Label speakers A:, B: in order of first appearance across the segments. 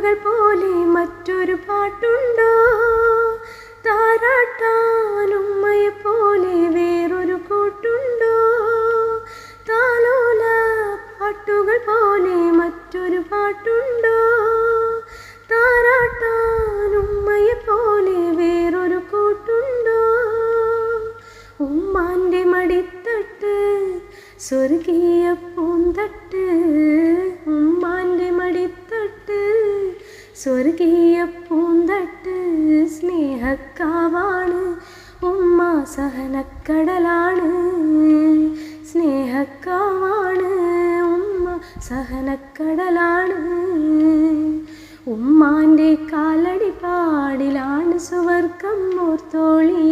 A: പാട്ടുകൾ പോലെ മറ്റൊരു പാട്ടുണ്ടോ? താരാട്ടാനുമ്മയെ പോലെ വേറൊരു കൂട്ടുണ്ടോ? താലോല പാട്ടുകൾ പോലെ മറ്റൊരു പാട്ടുണ്ടോ? താരാട്ടാനുമ്മയെ പോലെ വേറൊരു കൂട്ടുണ്ടോ? ഉമ്മാൻ്റെ മടിത്തട്ട് സ്വർഗീയ പൂന്തട്ട്, ഉമ്മാൻ്റെ മടിത്തട്ട് സ്വർഗീയ പൂന്തട്ട്. സ്നേഹക്കാവാണ് ഉമ്മ, സഹനക്കടലാണ്. സ്നേഹക്കാവാണ് ഉമ്മ, സഹനക്കടലാണ്. ഉമ്മാൻ്റെ കാലടി പാടിലാണ് സുവർക്കം ഓർത്തോളി.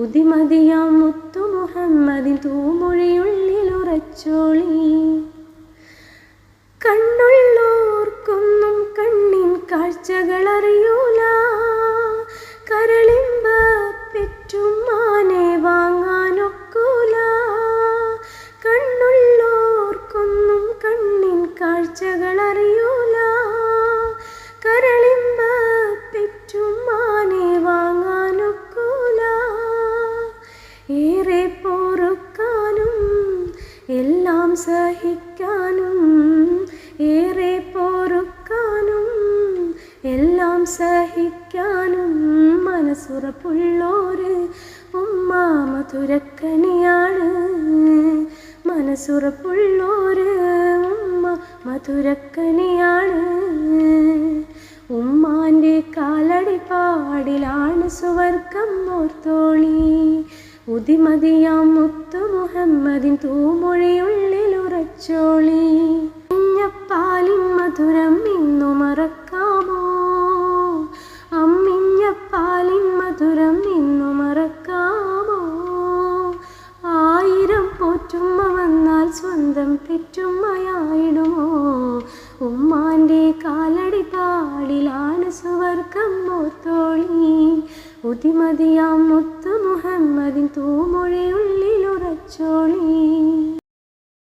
A: ഉദിമതിയാം മുത്തു മുഹമ്മദിൻ തൂമൊഴിയുള്ളിലുറച്ചോളി. കണ്ണുള്ളോർക്കൊന്നും കണ്ണിൻ കാഴ്ചകളറിയൂല, കരളിമ്പ പെറ്റുമ്മാനെ വാങ്ങാനൊക്കൂല. കണ്ണുള്ളോർക്കൊന്നും കണ്ണിൻ കാഴ്ചകളറിയൂല, കരളിമ്പ പെറ്റുമ്മാനെ വാങ്ങാനൊക്കൂല. ഏറെ പൊറുക്കാനും എല്ലാം സഹിക്കാനും, ഏറെ പൊറുക്കാനും എല്ലാം സഹിക്കാനും മനസ്സുറപ്പുള്ളോര് ഉമ്മ മധുരക്കനിയാണ്. മനസ്സുറപ്പുള്ളോര് ഉമ്മ മധുരക്കനിയാണ്. ഉമ്മാൻ്റെ കാലടി പാടിലാണ് സുവർക്കം ഓർത്തോളി. ഉദിമതിയാം മുത്തു മുഹമ്മദിൻ തൂമൊഴിയുള്ളിലുറച്ചോളി. അമ്മിഞ്ഞപ്പാലിൻ മധുരം ഇന്നു മറക്കാമോ? അമ്മിഞ്ഞപ്പാലിൻ മധുരം ഇന്നു മറക്കാമോ? 1000 പോറ്റുമ്മ വന്നാൽ സ്വന്തം പെറ്റുമ്മയായിടുമോ? ഉമ്മാൻ്റെ കാലടി പാടിലാണ് സുവർക്കം ഓർത്തോളി. ഉദിമതിയാം മുത്തു മുഹമ്മദിൻ തൂമൊഴിയുള്ളിലുറച്ചോളി.